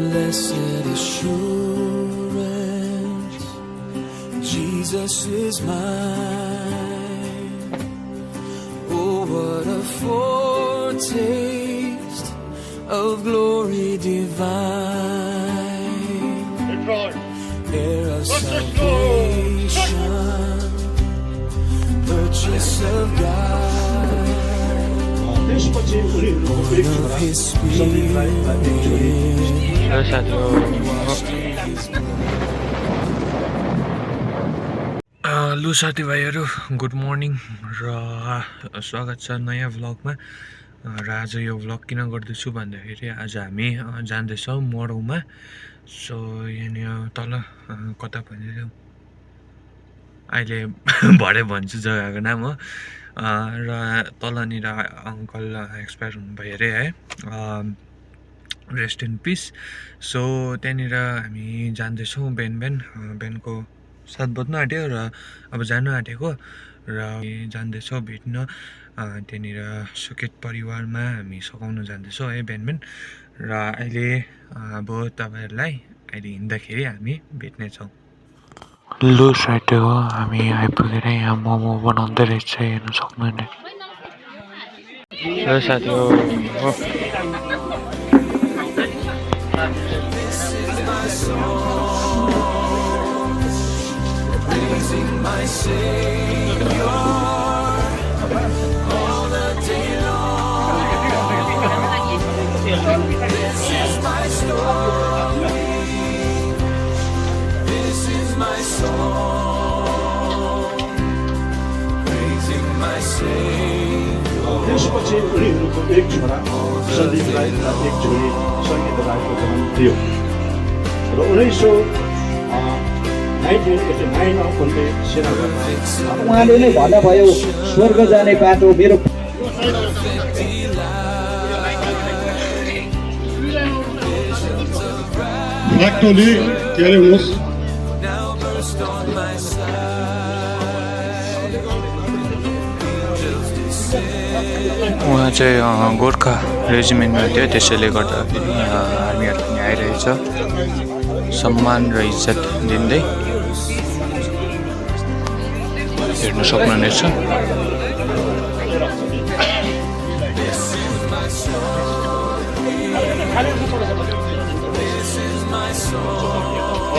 Blessed assurance, Jesus is mine. Oh, what a foretaste of glory divine, heir of salvation, purchase of God, born of His Spirit, लु साथीभाइहरू good morning र स्वागत छ नयाँ भ्लगमा र आज यो भ्लग किन गर्दैछु भन्दाखेरि आज हामी जाँदैछौँ मरौमा। सो यहाँनिर तल कता भनिदिउँ अहिले भरे भन्छु जग्गाको नाम हो र तलनिर अङ्कल एक्सपायर हुनुभयो अरे है, रेस्ट इन पिस। सो त्यहाँनिर हामी जाँदैछौँ बिहानको 7 बज्नु आँट्यो र अब जानु आँटेको र जाँदैछौँ भेट्न त्यहाँनिर सुकेत परिवारमा हामी सघाउन जाँदैछौँ है बिहान र अहिले अब तपाईँहरूलाई अहिले हिँड्दाखेरि हामी भेट्नेछौँ। लु साइड हो हामी आइपुगेर यहाँ मोमो बनाउँदै रहेछ हेर्नु सक्नुहुने साथी हो। praising my Savior all the day long. This is my story, this is my song, praising my Savior. त्यसपछि उनीहरूको एक छोरा सन्दीपलाई र एक छोरी सङ्गीतराईको जन्म थियो र 1989 उनले सेना उहाँले नै भन्नुभयो स्वर्ग जाने बाटो मेरो फ्याक्टोली के अरे हुनुहोस् Now burst on my side, angels descend. उहाँ चाहिँ गोर्खा रेजिमेन्टमा थियो, त्यसैले गर्दाखेरि आर्मीहरू पनि आइरहेछ सम्मान र इज्जत दिँदै हेर्नु सक्नुहुनेछ।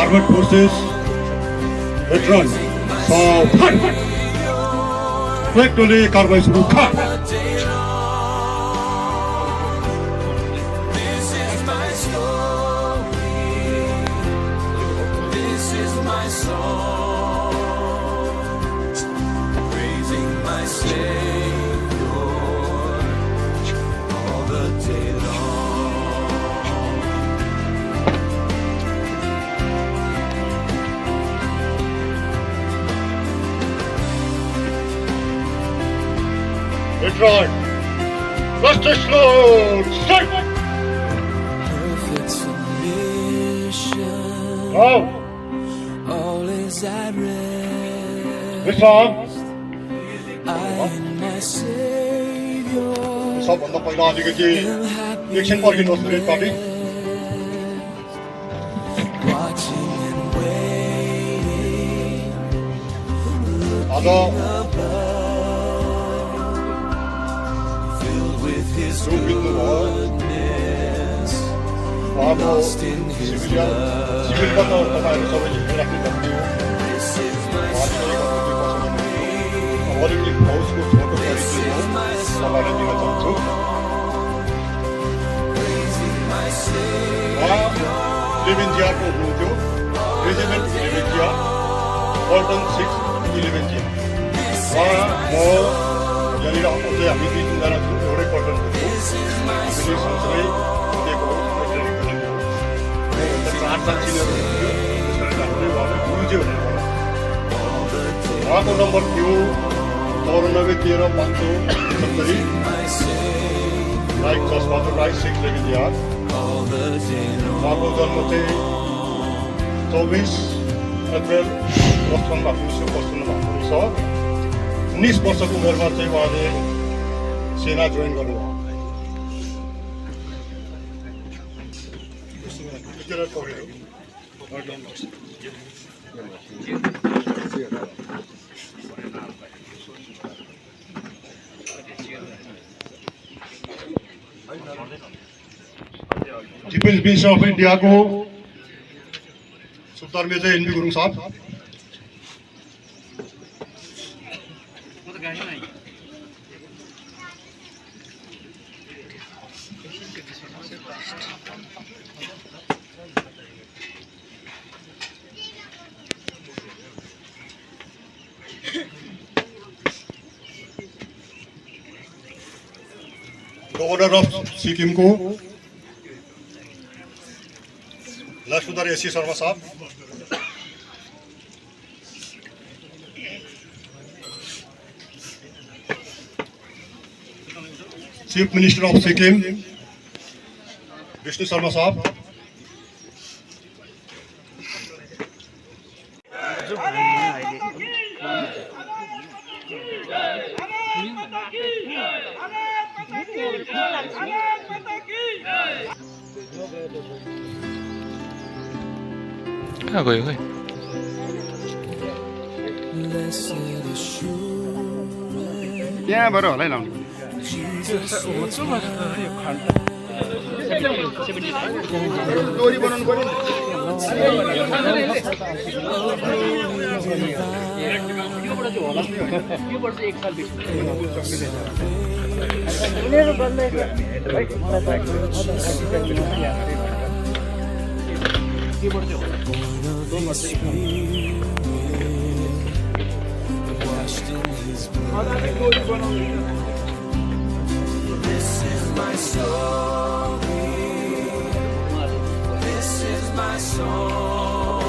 आर्मड फोर्सेस भेटरन फ्याक्टोली कारबाही सुरु Veteran, Justice Lord, start! Perfect submission, all is at rest. Veteran, I and my Savior सबभन्दा पहिला अलिकति एकछिन पर्खिनुहोस् red party. watching and waiting, आज filled with His जो बित्नुभयो goodness, उहाँको lost in His सिभिलबाट तपाईँहरू सबैले राख्नुभएको ओलम्पिक हाउसको छोटो परिचय हो तपाईँलाई दिन चाहन्छु। उहाँ लेभेन्जियाको हुनुहुन्थ्यो, रेजिमेन्ट लेभेन्जिया, पल्टन 6 11 उहाँ म यहाँनिर अझै हामी 2-3जना छौँ, एउटै पल्टनको छौँ, हामीले सँगसँगै दिएको हो ट्रेनिङ गरेको हो। 8 साल सिनियर हुनुहुन्थ्यो, त्यसैले हामीले उहाँलाई गुरुजी भनेर बोलाउँछौँ। उहाँको नम्बर थियो 94 13 570 राइट जसबाट राइट 6 लेभेन्जिया। उहाँको जन्म चाहिँ 24 अप्रेल 1955 भएको रहेछ। 19 वर्षको उमेरमा चाहिँ उहाँले सेना जोइन गर्नुभयो। get it for you. Chief Minister of India को सुल्तान मिर्जा एनबी गुरुङ साहब, गवर्नर अफ सिक्किम को लक्ष्मणदार एसी शर्मा साहब, chief minister of Sikkim Vishnu Sharma साहब, कहाँ गयो खै Blessed assurance, त्यहाँबाट होला है लाउनु डोरी बनाउनु पर्यो washed in His blood. This is my story. This is my song.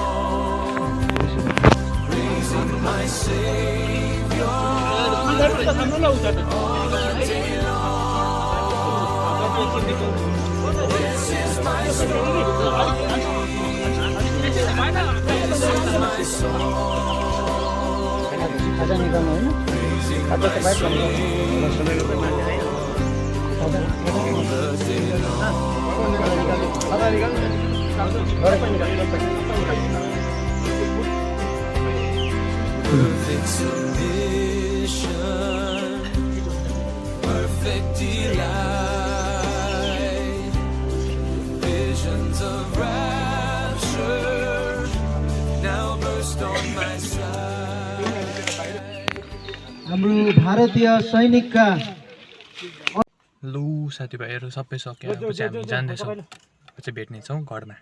Praising my Savior all day long. This is my story. This is my song. Perfect submission, perfect delight, visions of rapture now burst on my sight. हाम्रो भारतीय सैनिकका लु साथीभाइहरू सबै सक्यो अब चाहिँ हामी जाँदैछौँ चाहिँ भेट्नेछौँ घरमा।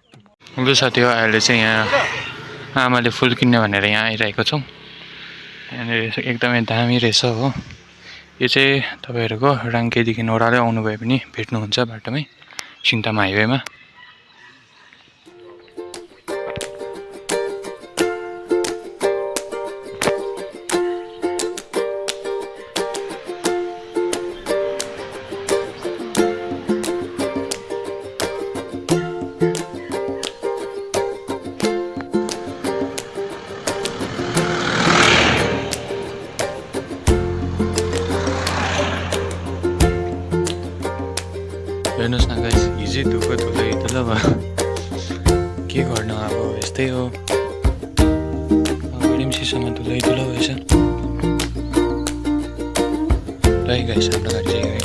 लु साथी हो अहिले चाहिँ यहाँ आमाले फुल किन्ने भनेर यहाँ आइरहेको छौँ। यहाँनिर एकदमै दामी रहेछ हो। यो चाहिँ तपाईँहरूको राङ्केदेखि ओह्रालै आउनुभयो भने भेट्नुहुन्छ बाटोमै सिङताम हाइवेमा। हेर्नुहोस् न गाइस, हिजै धुलो भयो के गर्नु अब यस्तै हो। अगाडि पनि सिसामा धुलो भएछ। ल गाइस हाम्रो गाडी चाहिँ है।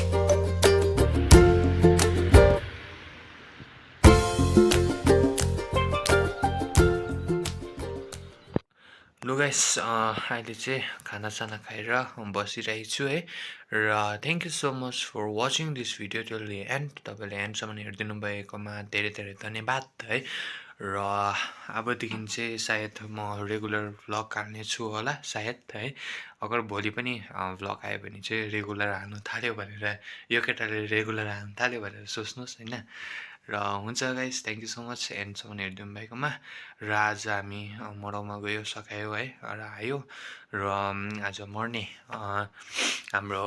लु गाइस अहिले चाहिँ खानासाना खाएर बसिरहेको छु है। र thank you so much for watching this video till the end. तपाईँले एन्डसम्म हेरिदिनु भएकोमा धेरै धेरै धन्यवाद है। र अबदेखि चाहिँ सायद म रेगुलर भ्लग हाल्नेछु होला सायद है। अगर भोलि पनि भ्लग आयो भने चाहिँ रेगुलर हाल्नु थाल्यो भनेर, यो केटाले रेगुलर हाल्नु थाल्यो भनेर सोच्नुहोस् होइन। र हुन्छ guys, thank you so much एन्डसम्म हेरिदिनु भएकोमा। र आज हामी मरौमा गयो, सकायो है र आयो। र आज मर्ने हाम्रो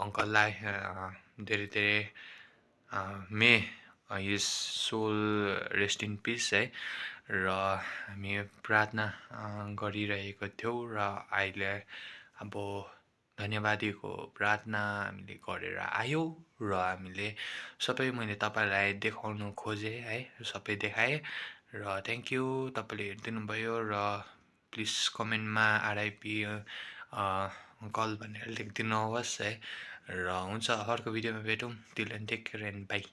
अङ्कललाई धेरै धेरै may his soul rest in peace है। र हामी प्रार्थना गरिरहेको थियौँ। र अहिले अब धन्यवादीको प्रार्थना हामीले गरेर आयौँ र हामीले सबै मैले तपाईँलाई देखाउनु खोजेँ है सबै देखाएँ र थ्याङ्क यू तपाईँले हेरिदिनु भयो र प्लिज कमेन्टमा आरआइपी कल भनेर लेखिदिनु होस् है र हुन्छ अर्को भिडियोमा भेटौँ till end take care and by